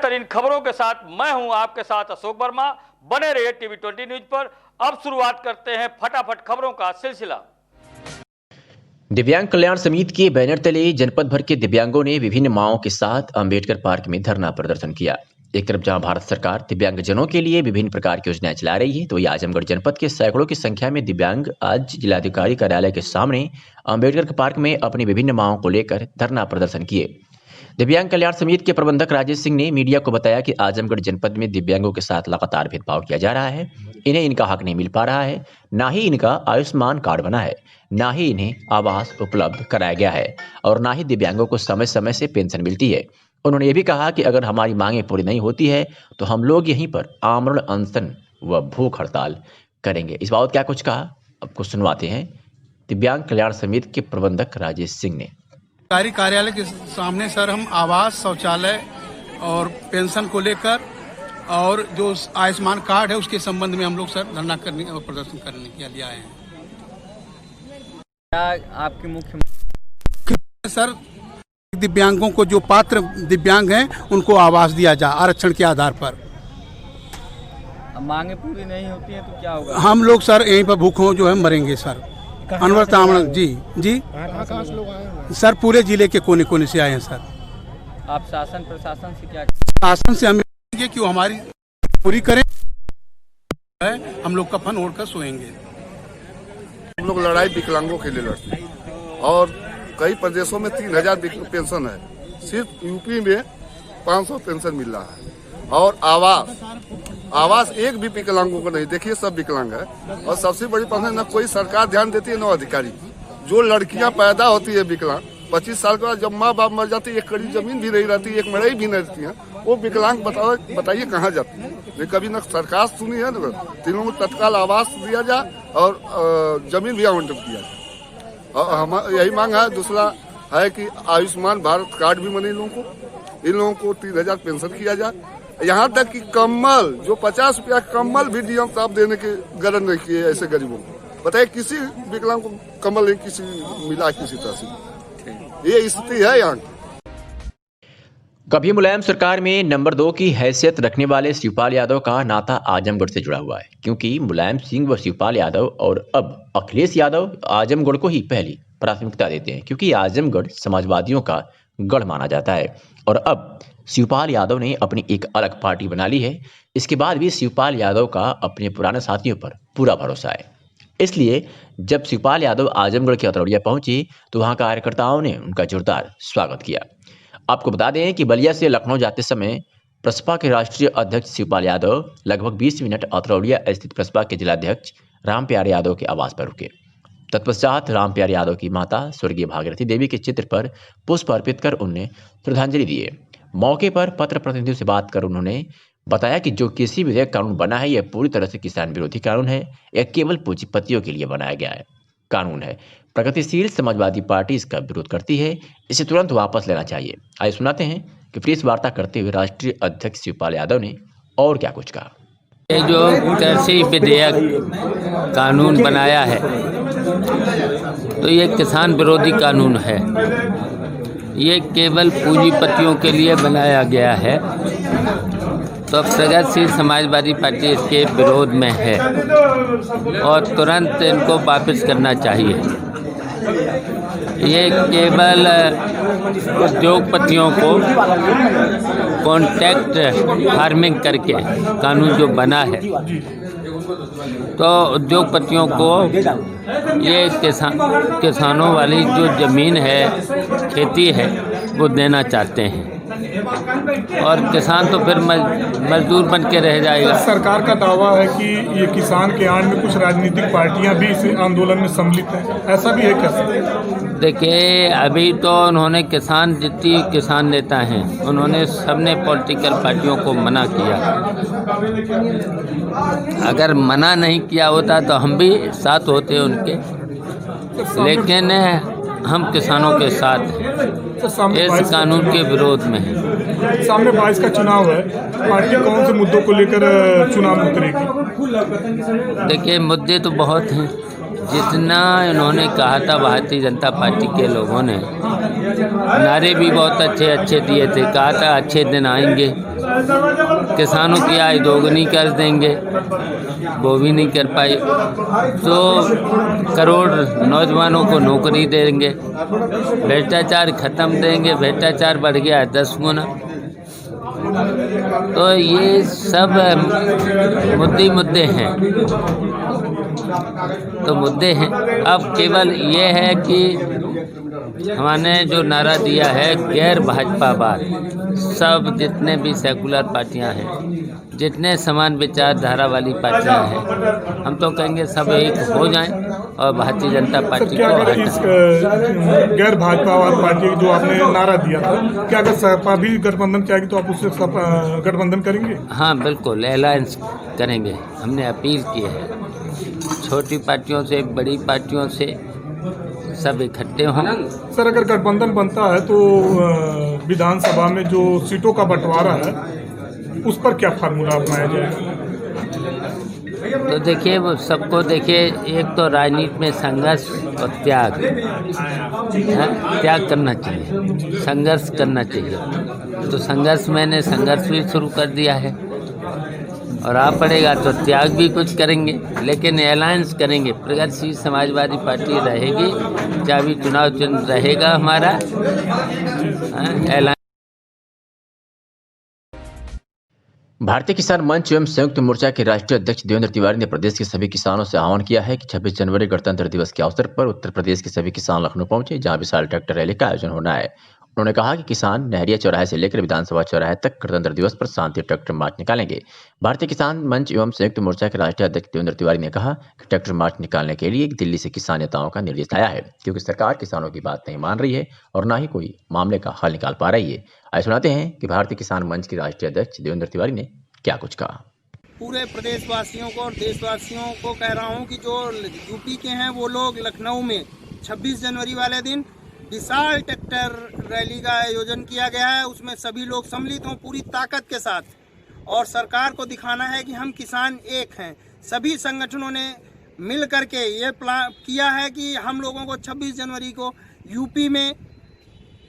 खासकर इन खबरों के साथ मैं हूं आपके साथ अशोक वर्मा। बने रहिए टीवी 20 न्यूज पर। अब शुरुआत करते हैं फटाफट खबरों का सिलसिला। दिव्यांग कल्याण समिति के बैनर तले जनपद भर के दिव्यांगों ने विभिन्न मांगों के साथ अंबेडकर पार्क में धरना प्रदर्शन किया। एक तरफ जहां भारत सरकार दिव्यांगजनों के लिए विभिन्न प्रकार की योजनाएं चला रही है, तो वही आजमगढ़ जनपद के सैकड़ों की संख्या में दिव्यांग आज जिलाधिकारी कार्यालय के सामने अंबेडकर पार्क में अपनी विभिन्न मांगों को लेकर धरना प्रदर्शन किए। दिव्यांग कल्याण समिति के प्रबंधक राजेश सिंह ने मीडिया को बताया कि आजमगढ़ जनपद में दिव्यांगों के साथ लगातार भेदभाव किया जा रहा है। इन्हें इनका हक नहीं मिल पा रहा है, ना ही इनका आयुष्मान कार्ड बना है, ना ही इन्हें आवास उपलब्ध कराया गया है और ना ही दिव्यांगों को समय समय से पेंशन मिलती है। उन्होंने ये भी कहा कि अगर हमारी मांगें पूरी नहीं होती है तो हम लोग यहीं पर आमरण अनशन व भूख हड़ताल करेंगे। इस बाबत क्या कुछ कहा, आपको सुनवाते हैं दिव्यांग कल्याण समिति के प्रबंधक राजेश सिंह ने। कार्यालय के सामने सर हम आवास, शौचालय और पेंशन को लेकर और जो आयुष्मान कार्ड है उसके संबंध में हम लोग सर धरना करने और प्रदर्शन करने के लिए आए हैं। क्या आपके मुख्य सर दिव्यांगों को, जो पात्र दिव्यांग हैं उनको आवास दिया जाए आरक्षण के आधार पर। मांगे पूरी नहीं होती है तो क्या होगा? हम लोग सर यहीं पर भूखों जो है मरेंगे सर। अनवर तामण जी सर पूरे जिले के कोने कोने से आए हैं सर। आप शासन प्रशासन से क्या? शासन से हम कि वो हमारी पूरी करें, हम लोग कफन ओढ़कर सोएंगे। हम लोग लड़ाई विकलांगों के लिए लड़ते हैं और कई प्रदेशों में 3000 पेंशन है, सिर्फ यूपी में 500 पेंशन मिल रहा है। और आवास एक भी विकलांगों को नहीं, देखिए सब विकलांग है। और सबसे बड़ी बात न कोई सरकार ध्यान देती है न अधिकारी। जो लड़कियां पैदा होती है विकलांग, 25 साल के बाद जब माँ बाप मर जाती है, एक कड़ी जमीन भी नहीं रहती, एक मड़ई भी नहीं रहती है, वो विकलांग बताइए कहाँ जाती है? ये कभी न सरकार सुनी है न। तीनों को तत्काल आवास दिया जाए और जमीन भी आवंटन किया जाए। और हम यही मांग है। दूसरा है कि आयुष्मान भारत कार्ड भी बने इन लोगों को 3000 पेंशन किया जाए। यहाँ तक कि कम्बल, जो 50 रुपया कम्बल भी डीएम साहब देने के गरज नहीं किए ऐसे गरीबों को। बताइए किसी विकलांग को कम्बल नहीं किसी मिला किसी तरह से। ये स्थिति है यहाँ। कभी मुलायम सरकार में नंबर 2 की हैसियत रखने वाले शिवपाल यादव का नाता आजमगढ़ से जुड़ा हुआ है, क्योंकि मुलायम सिंह व शिवपाल यादव और अब अखिलेश यादव आजमगढ़ को ही पहली प्राथमिकता देते हैं, क्योंकि आजमगढ़ समाजवादियों का गढ़ माना जाता है। और अब शिवपाल यादव ने अपनी एक अलग पार्टी बना ली है। इसके बाद भी शिवपाल यादव का अपने पुराने साथियों पर पूरा भरोसा है। इसलिए जब शिवपाल यादव आजमगढ़ के अतरौलिया पहुंचे तो वहां कार्यकर्ताओं ने उनका जोरदार स्वागत किया। आपको बता दें कि बलिया से लखनऊ जाते समय प्रसपा के राष्ट्रीय अध्यक्ष शिवपाल यादव लगभग 20 मिनट अतरौलिया स्थित प्रसपा के जिलाध्यक्ष रामप्यारे यादव के आवास पर रुके। तत्पश्चात रामप्यारे यादव की माता स्वर्गीय भागीरथी देवी के चित्र पर पुष्प अर्पित कर उन्हें श्रद्धांजलि दिए। मौके पर पत्र प्रतिनिधियों से बात कर उन्होंने बताया कि जो कृषि विधेयक कानून बना है, यह पूरी तरह से किसान विरोधी कानून है। यह केवल पूंजीपतियों के लिए बनाया गया है कानून है। प्रगतिशील समाजवादी पार्टी इसका विरोध करती है, इसे तुरंत वापस लेना चाहिए। आइए सुनाते हैं कि प्रेस वार्ता करते हुए राष्ट्रीय अध्यक्ष शिवपाल यादव ने और क्या कुछ कहा। ये जो कृषि विधेयक कानून बनाया है तो ये किसान विरोधी कानून है। ये केवल पूंजीपतियों के लिए बनाया गया है। तो प्रगतिशील समाजवादी पार्टी इसके विरोध में है और तुरंत इनको वापस करना चाहिए। ये केवल उद्योगपतियों को कॉन्ट्रैक्ट फार्मिंग करके कानून जो बना है, तो उद्योगपतियों को ये किसानों वाली जो ज़मीन है, खेती है, वो देना चाहते हैं और किसान तो फिर मजदूर बन के रह जाएगा। सरकार का दावा है कि ये किसान के आड़ में कुछ राजनीतिक पार्टियां भी इस आंदोलन में सम्मिलित हैं, ऐसा भी है क्या? देखिए, अभी तो उन्होंने किसान, जितनी किसान नेता हैं, उन्होंने सबने पॉलिटिकल पार्टियों को मना किया। अगर मना नहीं किया होता तो हम भी साथ होते उनके, लेकिन हम किसानों के साथ इस कानून के विरोध में हैं। सामने 22 का चुनाव है, पार्टी कौन से मुद्दों को लेकर चुनाव में उतरेगी? देखिए, मुद्दे तो बहुत हैं। जितना इन्होंने कहा था भारतीय जनता पार्टी के लोगों ने, नारे भी बहुत अच्छे अच्छे दिए थे, कहा था अच्छे दिन आएंगे, किसानों की आय दोगुनी कर देंगे, वो भी नहीं कर पाए। 100 करोड़ नौजवानों को नौकरी देंगे, भ्रष्टाचार खत्म देंगे, भ्रष्टाचार बढ़ गया है 10 गुना। तो ये सब मुद्दे हैं, तो मुद्दे हैं। अब केवल ये है कि हमने जो नारा दिया है गैर भाजपावाद, सब जितने भी सेकुलर पार्टियां हैं, जितने समान विचारधारा वाली पार्टियां हैं, हम तो कहेंगे सब एक हो जाएं और भारतीय जनता पार्टी को अगर इस गैर भाजपावाद पार्टी जो आपने नारा दिया था, क्या अगर सपा भी गठबंधन चाहेगी तो आप उससे गठबंधन करेंगे? हाँ बिल्कुल, अलायंस करेंगे। हमने अपील की है छोटी पार्टियों से, बड़ी पार्टियों से, सब इकट्ठे हों। सर, अगर गठबंधन बनता है तो विधानसभा में जो सीटों का बंटवारा है उस पर क्या फार्मूला अपनाया जाएगा? तो देखिए, वो सबको देखिए, एक तो राजनीति में संघर्ष और त्याग, त्याग करना चाहिए, संघर्ष करना चाहिए। तो संघर्ष भी शुरू कर दिया है और आप पड़ेगा तो त्याग भी कुछ करेंगे, लेकिन अलायंस करेंगे। प्रगतिशील समाजवादी पार्टी रहेगी, चाहे भी चुनाव चिन्ह रहेगा हमारा अलायंस। भारतीय किसान मंच एवं संयुक्त मोर्चा के राष्ट्रीय अध्यक्ष देवेंद्र तिवारी ने प्रदेश के सभी किसानों से आह्वान किया है कि 26 जनवरी गणतंत्र दिवस के अवसर पर उत्तर प्रदेश के सभी किसान लखनऊ पहुंचे, जहां विशाल ट्रैक्टर रैली का आयोजन होना है। उन्होंने कहा कि किसान नहरिया चौराहे से लेकर विधानसभा चौराहे तक गणतंत्र दिवस पर शांति ट्रैक्टर मार्च निकालेंगे। भारतीय किसान मंच एवं संयुक्त मोर्चा के राष्ट्रीय अध्यक्ष देवेंद्र तिवारी ने कहा कि ट्रैक्टर मार्च निकालने के लिए दिल्ली से किसान नेताओं का निर्देश आया है, क्योंकि सरकार किसानों की बात नहीं मान रही है और न ही कोई मामले का हल निकाल पा रही है। आइए सुनाते हैं कि भारतीय किसान मंच के राष्ट्रीय अध्यक्ष देवेंद्र तिवारी ने क्या कुछ कहा। पूरे प्रदेशवासियों को और देशवासियों को कह रहा हूं कि जो यूपी के हैं वो लोग लखनऊ में 26 जनवरी वाले दिन विशाल ट्रैक्टर रैली का आयोजन किया गया है। उसमें सभी लोग सम्मिलित हों पूरी ताकत के साथ, और सरकार को दिखाना है कि हम किसान एक हैं। सभी संगठनों ने मिल करके ये प्लान किया है कि हम लोगों को 26 जनवरी को यूपी में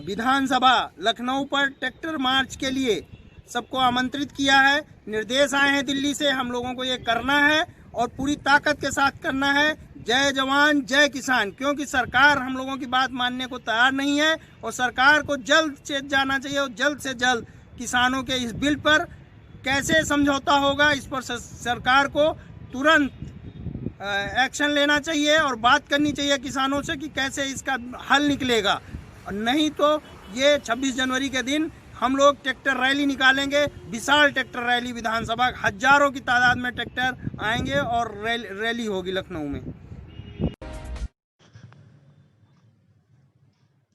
विधानसभा लखनऊ पर ट्रैक्टर मार्च के लिए सबको आमंत्रित किया है। निर्देश आए हैं दिल्ली से, हम लोगों को ये करना है और पूरी ताकत के साथ करना है। जय जवान जय किसान, क्योंकि सरकार हम लोगों की बात मानने को तैयार नहीं है और सरकार को जल्द से जाना चाहिए और जल्द से जल्द किसानों के इस बिल पर कैसे समझौता होगा, इस पर सरकार को तुरंत एक्शन लेना चाहिए और बात करनी चाहिए किसानों से कि कैसे इसका हल निकलेगा। और नहीं तो ये 26 जनवरी के दिन हम लोग ट्रैक्टर रैली निकालेंगे, विशाल ट्रैक्टर रैली, विधानसभा हजारों की तादाद में ट्रैक्टर आएंगे और रैली होगी लखनऊ में।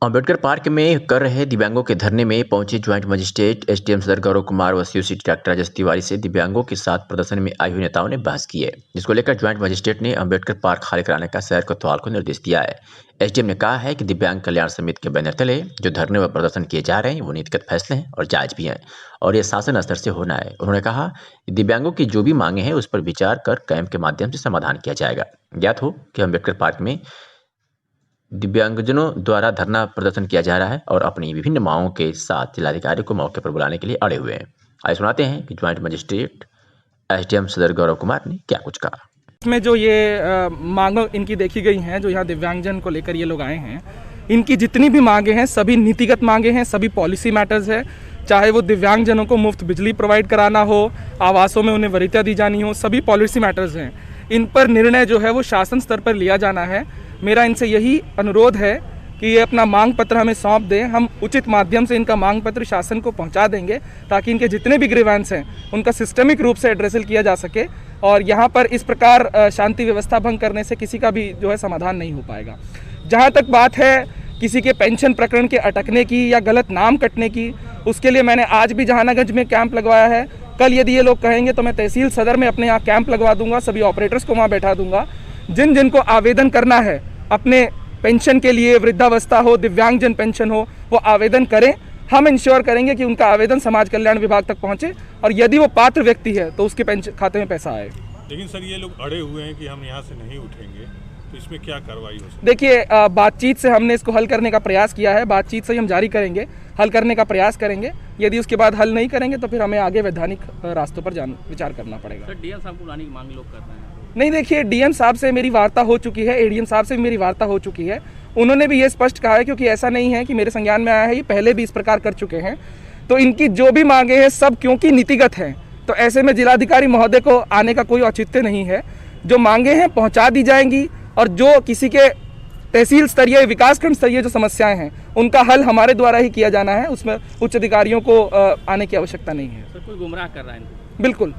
अम्बेडकर पार्क में कर रहे दिव्यांगों के धरने में पहुंचे ज्वाइंट मजिस्ट्रेट एसडीएम सदर गौरव कुमार व सीओसी डॉक्टर राजेश तिवारी से दिव्यांगों के साथ प्रदर्शन में आई हुई नेताओं ने बहस की है, जिसको लेकर ज्वाइंट मजिस्ट्रेट ने अम्बेडकर पार्क खाली कराने का शहर कोतवाल को निर्देश दिया है। एसडीएम ने कहा है कि दिव्यांग कल्याण समिति के बैनर तले जो धरने व प्रदर्शन किए जा रहे हैं वो नीतिगत फैसले हैं और जायज भी हैं और ये शासन स्तर से होना है। उन्होंने कहा कि दिव्यांगों की जो भी मांगे हैं उस पर विचार कर कैंप के माध्यम से समाधान किया जाएगा। ज्ञात हो कि अम्बेडकर पार्क में दिव्यांगजनों द्वारा धरना प्रदर्शन किया जा रहा है और अपनी विभिन्न मांगों के साथ जिलाधिकारी को मौके पर बुलाने के लिए अड़े हुए हैं। आइए सुनाते हैं कि ज्वाइंट मजिस्ट्रेट एसडीएम सदर गौरव कुमार ने क्या कुछ कहा। इसमें जो ये मांगों इनकी देखी गई हैं, जो यहाँ दिव्यांगजन को लेकर ये लोग आए हैं, इनकी जितनी भी मांगे हैं सभी नीतिगत मांगे हैं, सभी पॉलिसी मैटर्स है। चाहे वो दिव्यांगजनों को मुफ्त बिजली प्रोवाइड कराना हो, आवासों में उन्हें वरीयता दी जानी हो, सभी पॉलिसी मैटर्स हैं। इन पर निर्णय जो है वो शासन स्तर पर लिया जाना है। मेरा इनसे यही अनुरोध है कि ये अपना मांग पत्र हमें सौंप दें, हम उचित माध्यम से इनका मांग पत्र शासन को पहुंचा देंगे ताकि इनके जितने भी ग्रीवेंस हैं उनका सिस्टमिक रूप से एड्रेसल किया जा सके और यहाँ पर इस प्रकार शांति व्यवस्था भंग करने से किसी का भी जो है समाधान नहीं हो पाएगा। जहाँ तक बात है किसी के पेंशन प्रकरण के अटकने की या गलत नाम कटने की, उसके लिए मैंने आज भी जहानागंज में कैंप लगवाया है। कल यदि ये लोग कहेंगे तो मैं तहसील सदर में अपने यहाँ कैंप लगवा दूंगा, सभी ऑपरेटर्स को वहाँ बैठा दूंगा। जिन जिन को आवेदन करना है अपने पेंशन के लिए, वृद्धावस्था हो, दिव्यांगजन पेंशन हो, वो आवेदन करें। हम इंश्योर करेंगे कि उनका आवेदन समाज कल्याण विभाग तक पहुंचे और यदि वो पात्र व्यक्ति है तो उसके पेंशन खाते में पैसा आए। लेकिन सर ये लोग अड़े हुए हैं कि हम यहाँ से नहीं उठेंगे, तो इसमें क्या कार्रवाई हो सकती देखिए, बातचीत से हमने इसको हल करने का प्रयास किया है, बातचीत से ही हम जारी करेंगे, हल करने का प्रयास करेंगे। यदि उसके बाद हल नहीं करेंगे तो फिर हमें आगे वैधानिक रास्तों पर विचार करना पड़ेगा। सर, डीएम साहब को बुलाने की मांग लोग कर रहे हैं। नहीं, देखिए, डीएम साहब से मेरी वार्ता हो चुकी है, एडीएम साहब से भी मेरी वार्ता हो चुकी है। उन्होंने भी ये स्पष्ट कहा है, क्योंकि ऐसा नहीं है कि मेरे संज्ञान में आया है, ये पहले भी इस प्रकार कर चुके हैं। तो इनकी जो भी मांगे हैं सब क्योंकि नीतिगत हैं, तो ऐसे में जिलाधिकारी महोदय को आने का कोई औचित्य नहीं है। जो मांगे हैं पहुंचा दी जाएंगी, और जो किसी के तहसील स्तरीय, विकासखंड स्तरीय जो समस्याएं हैं उनका हल हमारे द्वारा ही किया जाना है, उसमें उच्च अधिकारियों को आने की आवश्यकता नहीं है। सर, कोई गुमराह कर रहा है इनको? बिल्कुल।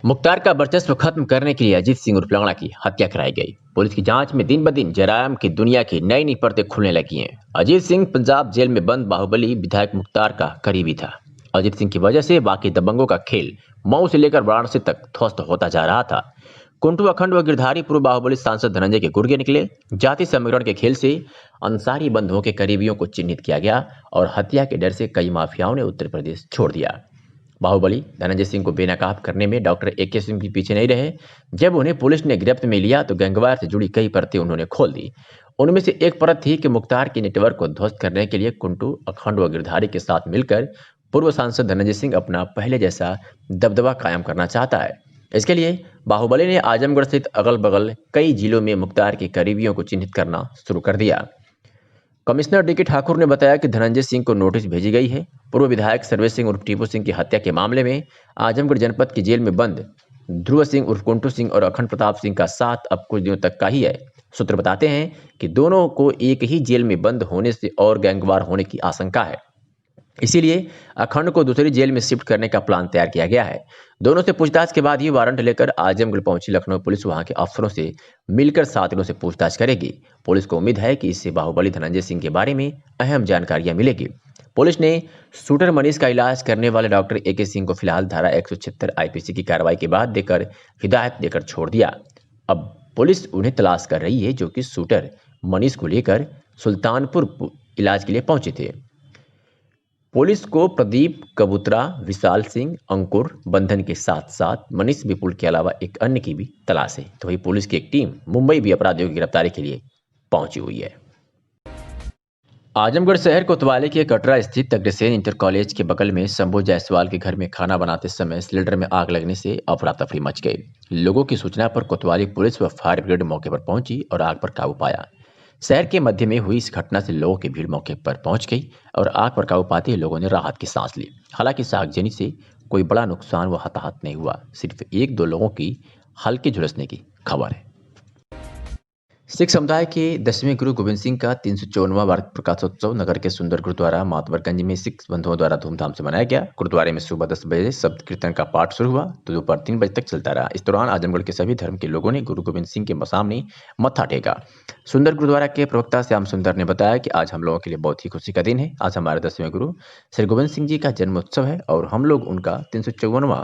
मुख्तार का वर्चस्व खत्म करने के लिए अजीत सिंह उर्फ लंगड़ा की हत्या कराई गई। पुलिस की जांच में दिन ब दिन जरायम की दुनिया की नई नई परतें खुलने लगी हैं। अजीत सिंह पंजाब जेल में बंद बाहुबली विधायक मुख्तार का करीबी था। अजीत सिंह की वजह से बाकी दबंगों का खेल मऊ से लेकर वाराणसी तक ध्वस्त होता जा रहा था। कुंटू अखंड व गिरधारी पूर्व बाहुबली सांसद धनंजय के गुर्गे निकले। जाति समीकरण के खेल से अंसारी बंधुओं के करीबियों को चिन्हित किया गया और हत्या के डर से कई माफियाओं ने उत्तर प्रदेश छोड़ दिया। बाहुबली धनंजय सिंह को बेनकाब करने में डॉक्टर AK सिंह के पीछे नहीं रहे। जब उन्हें पुलिस ने गिरफ्त में लिया तो गैंगवार से जुड़ी कई परतें उन्होंने खोल दी। उनमें से एक परत थी कि मुख्तार के नेटवर्क को ध्वस्त करने के लिए कुंटू अखंड व गिरधारी के साथ मिलकर पूर्व सांसद धनंजय सिंह अपना पहले जैसा दबदबा कायम करना चाहता है। इसके लिए बाहुबली ने आजमगढ़ सहित अगल बगल कई जिलों में मुख्तार के करीबियों को चिन्हित करना शुरू कर दिया। कमिश्नर DK ठाकुर ने बताया कि धनंजय सिंह को नोटिस भेजी गई है। पूर्व विधायक सर्वेश सिंह उर्फ टीपू सिंह की हत्या के मामले में आजमगढ़ जनपद की जेल में बंद ध्रुव सिंह उर्फ कुंटू सिंह और अखंड प्रताप सिंह का साथ अब कुछ दिनों तक का ही है। सूत्र बताते हैं कि दोनों को एक ही जेल में बंद होने से और गैंगवार होने की आशंका है, इसीलिए अखंड को दूसरी जेल में शिफ्ट करने का प्लान तैयार किया गया है। दोनों से पूछताछ के बाद ही वारंट लेकर आजमगढ़ पहुंची लखनऊ पुलिस वहां के अफसरों से मिलकर 7 दिनों से पूछताछ करेगी। पुलिस को उम्मीद है कि इससे बाहुबली धनंजय सिंह के बारे में अहम जानकारियां मिलेगी। पुलिस ने शूटर मनीष का इलाज करने वाले डॉक्टर AK सिंह को फिलहाल धारा 176 IPC की कार्रवाई के बाद देकर हिदायत देकर छोड़ दिया। अब पुलिस उन्हें तलाश कर रही है जो कि शूटर मनीष को लेकर सुल्तानपुर इलाज के लिए पहुंचे थे। पुलिस को प्रदीप कबूतरा, विशाल सिंह, अंकुर बंधन के साथ साथ मनीष विपुल के अलावा एक अन्य की भी तलाश है। तो वही पुलिस की एक टीम मुंबई भी अपराधियों की गिरफ्तारी के लिए पहुंची हुई है। आजमगढ़ शहर कोतवाली के कटरा स्थित अग्रसेन इंटर कॉलेज के बगल में शंभू जायसवाल के घर में खाना बनाते समय सिलेंडर में आग लगने से अफरा तफरी मच गई। लोगों की सूचना पर कोतवाली पुलिस व फायर ब्रिगेड मौके पर पहुंची और आग पर काबू पाया। शहर के मध्य में हुई इस घटना से लोगों की भीड़ मौके पर पहुंच गई और आग पर काबू पाते ही लोगों ने राहत की सांस ली। हालांकि इस आगजनी से कोई बड़ा नुकसान व हताहत नहीं हुआ, सिर्फ 1-2 लोगों की हल्के झुलसने की खबर है। सिख समुदाय के 10वें गुरु गोविंद सिंह का 354वां वार्षिक प्रकाशोत्सव नगर के सुंदर गुरुद्वारा मातवरगंज में सिख बंधुओं द्वारा धूमधाम से मनाया गया। गुरुद्वारे में सुबह 10 बजे शब्द कीर्तन का पाठ शुरू हुआ तो दोपहर 3 बजे तक चलता रहा। इस दौरान आजमगढ़ के सभी धर्म के लोगों ने गुरु गोविंद सिंह के सामने मत्था टेका। सुंदर गुरुद्वारा के प्रवक्ता श्याम सुंदर ने बताया कि आज हम लोगों के लिए बहुत ही खुशी का दिन है। आज हमारे 10वें गुरु श्री गोविंद सिंह जी का जन्मोत्सव है और हम लोग उनका 354वां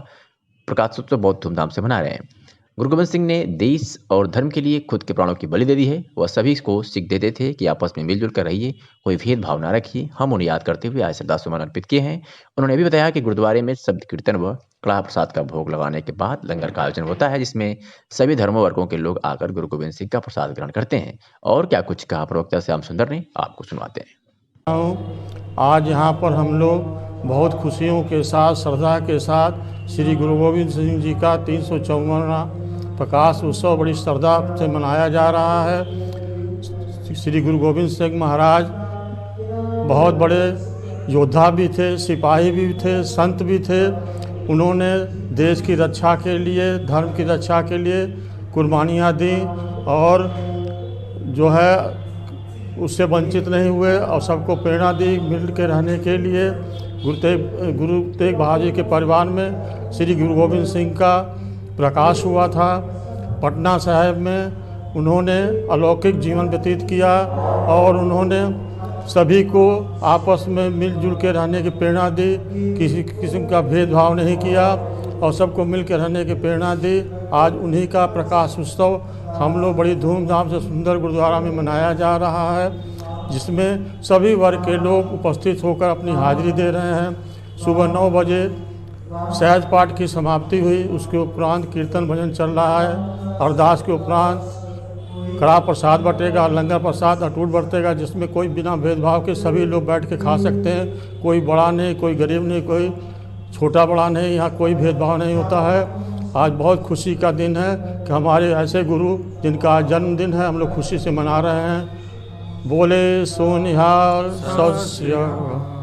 प्रकाशोत्सव बहुत धूमधाम से मना रहे हैं। गुरु गोविंद सिंह ने देश और धर्म के लिए खुद के प्राणों की बलि दे दी है। वह सभी को सीख देते थे कि आपस में मिलजुल कर रहिए, कोई भेदभाव ना रखिए। हम उन्हें याद करते हुए आज श्रद्धासुमन अर्पित किए हैं। उन्होंने भी बताया कि गुरुद्वारे में शब्द कीर्तन व कड़ा प्रसाद का भोग लगाने के बाद लंगर का आयोजन होता है, जिसमें सभी धर्मों वर्गों के लोग आकर गुरु गोविंद सिंह का प्रसाद ग्रहण करते हैं। और क्या कुछ कहा प्रवक्ता श्याम सुंदर ने, आपको सुनवाते हैं। आज यहाँ पर हम लोग बहुत खुशियों के साथ, श्रद्धा के साथ श्री गुरु गोविंद सिंह जी का 354वां प्रकाश उत्सव बड़ी श्रद्धा से मनाया जा रहा है। श्री गुरु गोविंद सिंह महाराज बहुत बड़े योद्धा भी थे, सिपाही भी थे, संत भी थे। उन्होंने देश की रक्षा के लिए, धर्म की रक्षा के लिए कुर्बानियाँ दी और जो है उससे वंचित नहीं हुए और सबको प्रेरणा दी मिल के रहने के लिए। गुरु तेग बहादुर जी के परिवार में श्री गुरु गोविंद सिंह का प्रकाश हुआ था। पटना साहिब में उन्होंने अलौकिक जीवन व्यतीत किया और उन्होंने सभी को आपस में मिलजुल के रहने की प्रेरणा दी, किसी किस्म का भेदभाव नहीं किया और सबको मिल के रहने की प्रेरणा दी। आज उन्हीं का प्रकाश उत्सव हम लोग बड़ी धूमधाम से सुंदर गुरुद्वारा में मनाया जा रहा है, जिसमें सभी वर्ग के लोग उपस्थित होकर अपनी हाजिरी दे रहे हैं। सुबह 9 बजे सहज पाठ की समाप्ति हुई, उसके उपरांत कीर्तन भजन चल रहा है। अरदास के उपरांत कड़ा प्रसाद बटेगा, लंगर प्रसाद अटूट बरतेगा, जिसमें कोई बिना भेदभाव के सभी लोग बैठ के खा सकते हैं। कोई बड़ा नहीं, कोई गरीब नहीं, कोई छोटा बड़ा नहीं, यहाँ कोई भेदभाव नहीं होता है। आज बहुत खुशी का दिन है कि हमारे ऐसे गुरु जिनका आज जन्मदिन है हम लोग खुशी से मना रहे हैं। बोले सो निहाल सत श्री अकाल।